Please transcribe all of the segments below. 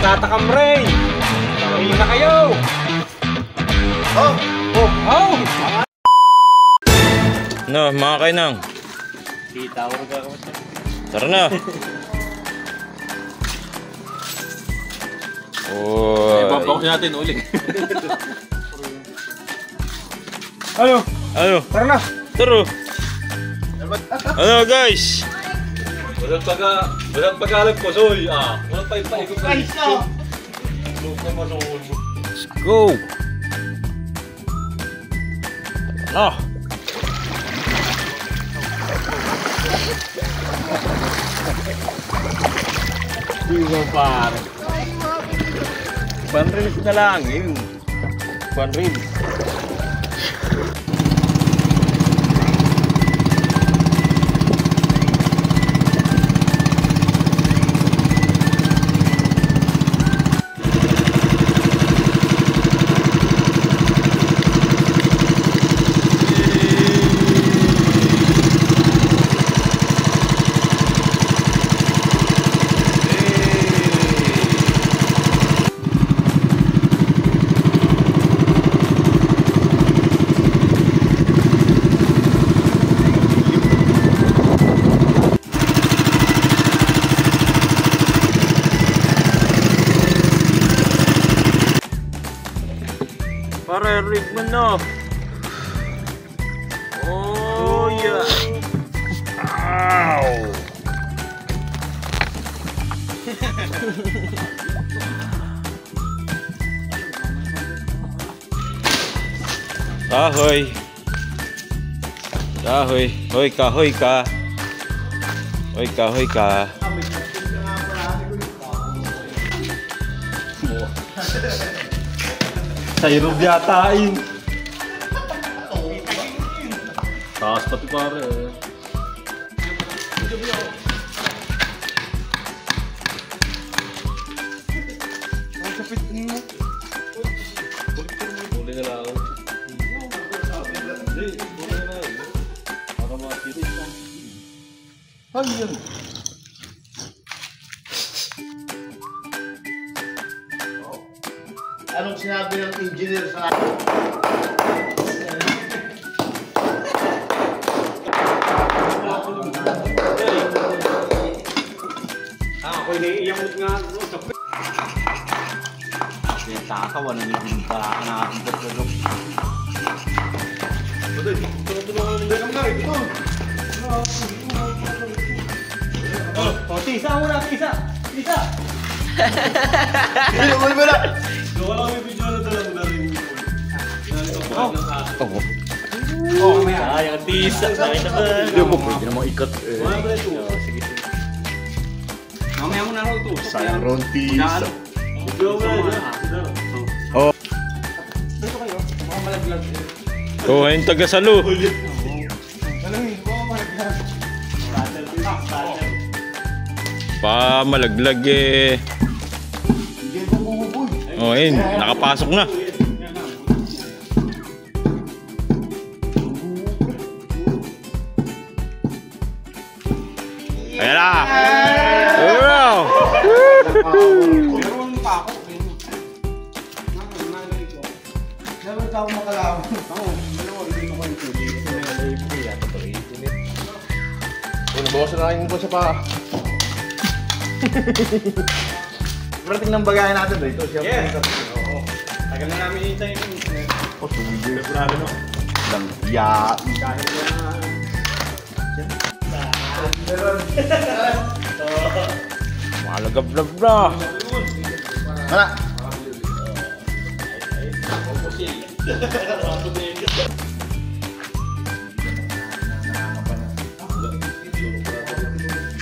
Nagtatakam rin. Tawin na kayo. Oh! Oh! Oh! No, mga kainang. Tara na. Oh. Ibabox natin ulit. Ano? Ano? Tara na. Tara. Ano guys? Walang pag-alag ko, soy. Walang paikot na ito. Let's go. Ah. Di ba pare? Banril na lang yun. Banril. Para rig mo na. Oh yeah. Ow. Kahoy. Kahoy. Hoy ka, hoy ka. Hoy ka, hoy ka. Sa Europe yatain. Taas pati pare. Ang kapit mo. Huli na lang. Hindi, huli na lang. Para makakita. Ay, yan. Anong sinabi ng engineer sa Ako iniiyamot nga. takaw na yung para natin dito. Oh, tisa muna, tisa. Tisa. Wala mo na. Wala kami video na talaga na rin. Oh, may Sayang tisa. Nakita ba? Hindi mo pwede namang ikat. Sige. mamaya mo na raw ito. Sayang ron tisa. Oh. Dito kayo, mga malaglag. Oh, ayun taga-salo. Alam mo, mga malaglag. Pa malaglag eh. Hindi ko bububoy. Oh, ayun, nakapasok na. Ayan na. Wow. Meron pa ako. Meron ka ako makalaman. Oo, hindi ko kayo tuloy. Nabawasan na rin ko sa paa. Parating ng bagayan natin dito. Yes! Oo. Tagal na namin hintayin yung Oh, sumiyo. Sigurado no? Lang ya. Kahit na... Malagab-lag na. Mana?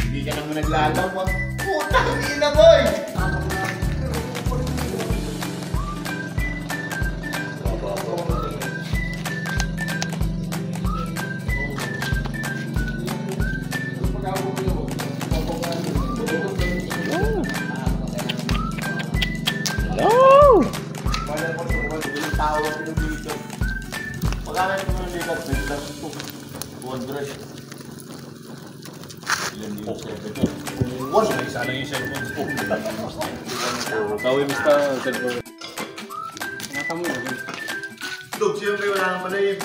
Hindi ka naman naglalawag. Putang ina, boy! Oh. Magkano yung pinilipat? 200. Ilan dito? 7. Isa lang yung cellphone ko. Tawin mo sa cellphone. Nakamo yun. Dog, siyempre wala nang pala yun.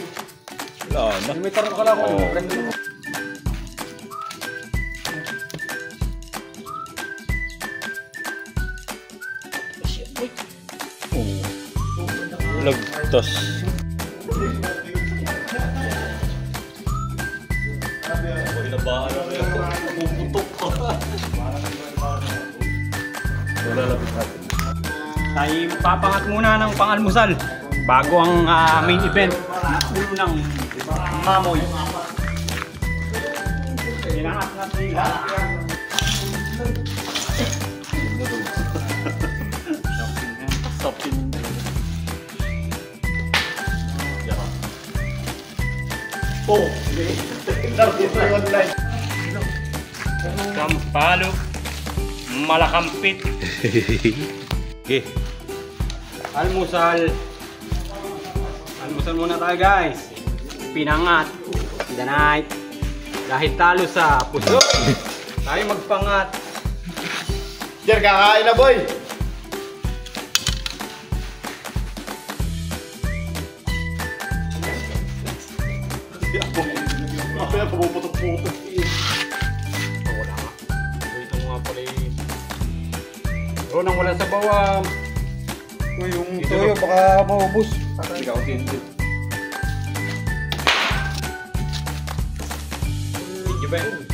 Wala na. May tarong ka lang ako. Oo. Lagtas. Pinabaan ako yan. Puputok pa. Wala lang natin. Tayo papangat muna ng pangalmusal bago ang main event na ulo ng mamoy. Inangat natin lahat. Stopin. Oh! Laro pa yung online. Kampalo, malakampit, Okay. almusal. Almusal muna tayo guys. Pinangat, the night. Dahil talo sa puso, tayo magpangat. Jer, kakain na boy! Kaya puputok-putok. Wala nga. Ito nga pala yung... Bro, nang wala sa bawang. Yung toyo baka maubos. Hindi ka kontinti. Thank you, Ben.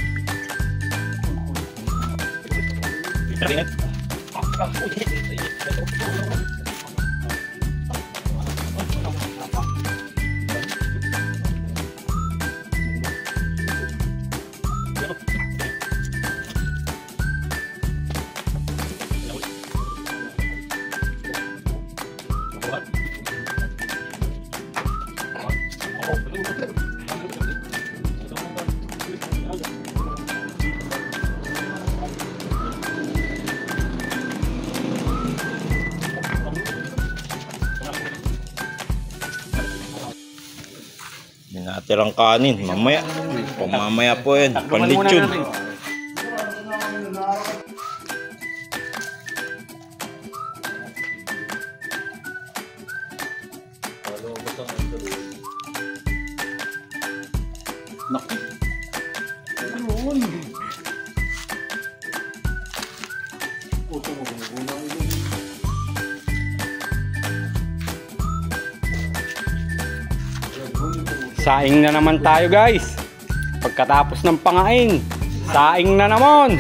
May natirang kanin. Mamaya. Kung mamaya po yan. Panlitsyon. Nakit. Ayun. Saing na naman tayo guys. Pagkatapos ng pangain, saing na naman.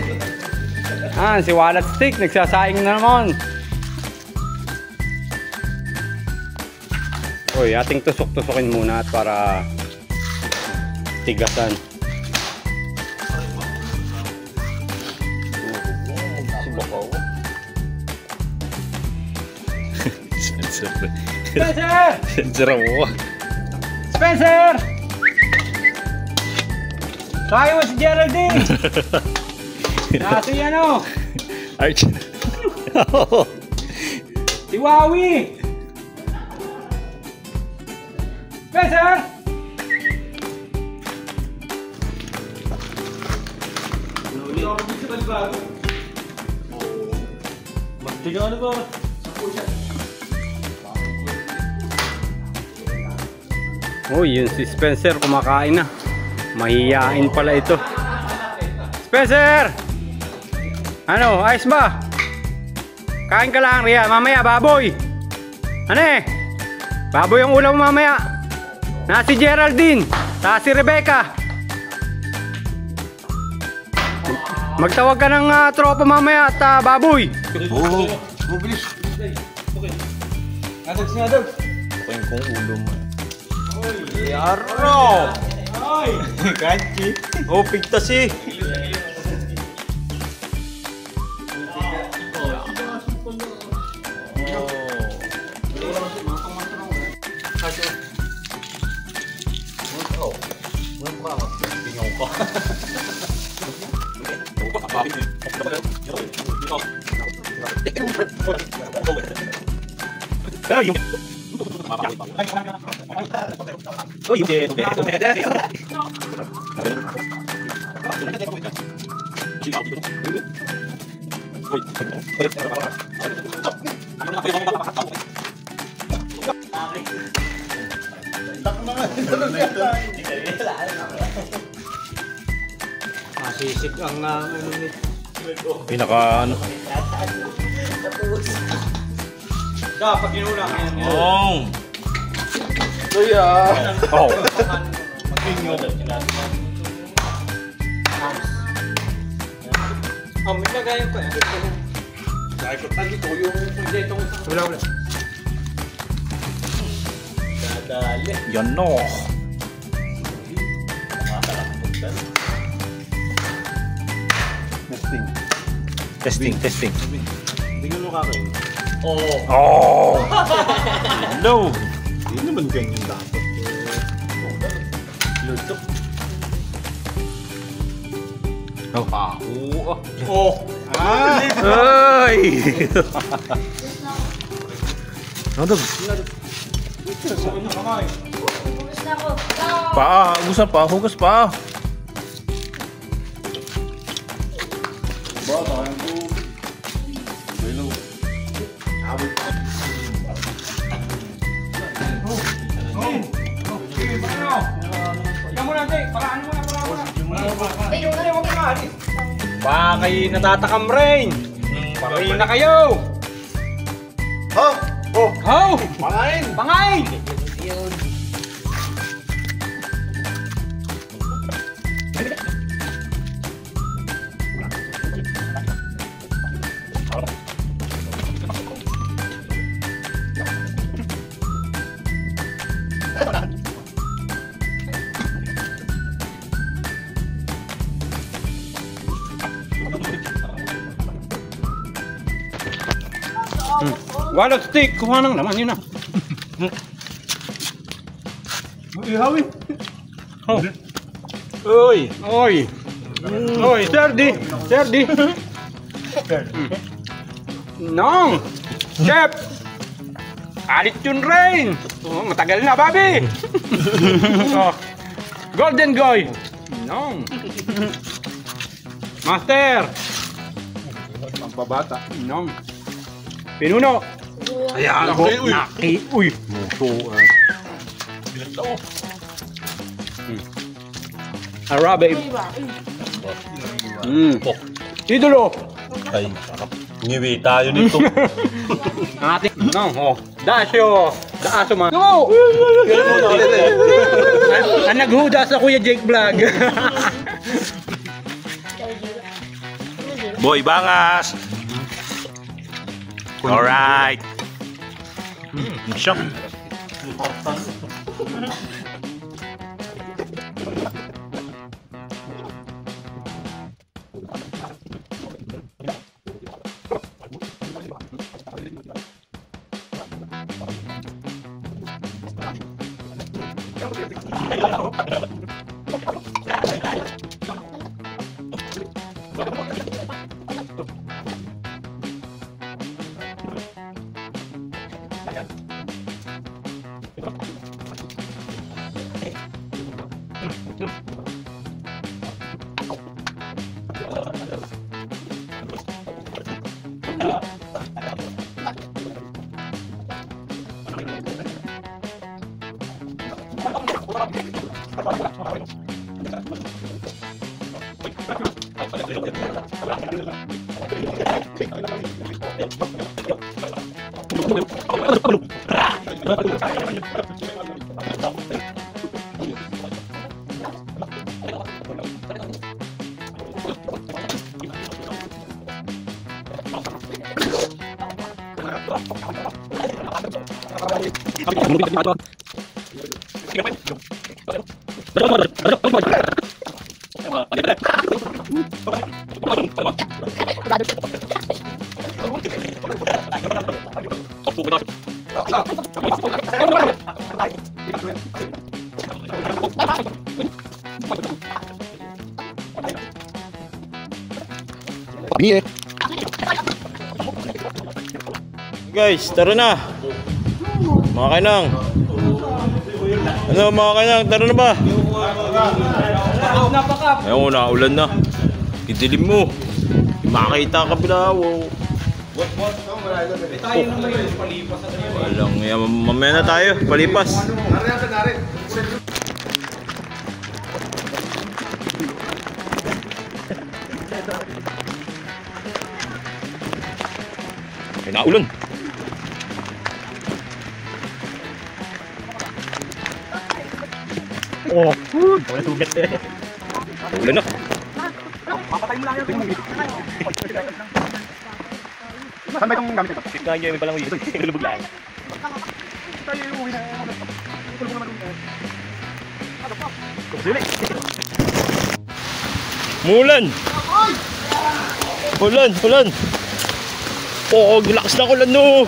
Si Wallet Stick nagsasaing na naman. Uy, ating tusok-tusokin muna at para tigasan. Sensor. Spencer! Sensor mo. Spencer! Tayo mo si Geraldine! Nasa ano? Arch. Si Wawi! Spencer! Tiga ano ba? Oh, yun si Spencer kumakain na. Mahihain pala ito. Spencer! Ano, ayos ba? Kain ka lang riyan, mamaya baboy. Ano eh? Baboy ang ulam mamaya. Na si Geraldine, ta si Rebecca. Magtawag ka ng tropa mamaya at baboy. Oo! Mabilis! Adag siya, adag! Pakin kong ulo mo. Yaro! Ay! Kanchi! Oh, pigtasi! Masisik ang Pinaka ano. Dapat ginula. Oh. Kuya. Oh. may lagayan ko Kahit nandito yung proyectong Wala. Dadali. Yan no. Testing. Hindi ko kain. Oo. Oh. No. Hindi naman ganyan dapat. Lutok. Oh. Ah! Ay. Ano? Hugas pa. Baka kayo natatakam rin. Pakain na kayo. Ho! How? Pangain! Pangain! Wallet stick, kuha nang naman yun na. Ihawin! Oh. Oy! Oy, Serdi! Nong! Chef! Alit yun rin! Oh, matagal na, Bobby! Oh. Golden Goy! Nong! Master! Pampabata. Nong! Pinuno! Ayan, naki! Uy! Muso! Arabe! Idolo! Ay, ngiwi tayo nito. Ang ating, oh, Dasyo, Daaso man. No! Ang naghuda sa Kuya Jake Vlog. Boy Bangas. Alright. Shock. Guys, tara na. Mga kainang. Ano mga kainang, tara na ba? Ayun na, ulan na. Idilim mo. Makita ka bilawo. Tayo naman yun, palipas sa tayo. Walang yan. Mamaya na tayo. Palipas. May naulan. Oh, wala sugat eh. Ulan na. Papatay mo lang yun. Saan ba itong gamit ito? Kaya niya yung palang uwi. Lulubog lang. Tayo yung uwi na. Kulong naman uwi na. Mulan. Ulan, ulan. Oo, lakas na ulan no.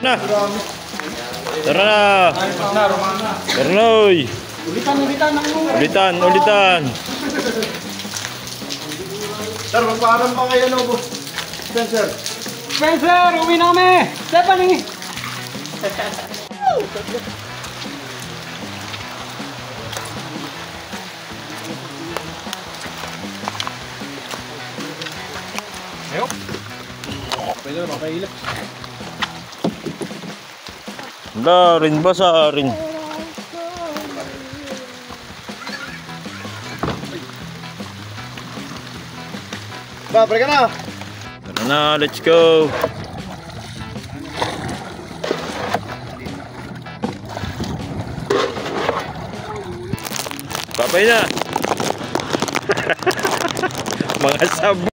Na. Tara na. Tara na, oy. Ulitan. Sir, magpaaram pa kayo, no, boss? Spencer. Spencer, uwi na kami! Stephanie! Wala rin ba sa rin? Ba, balik ka na. Tara na, let's go. Babay na. Mga sabo.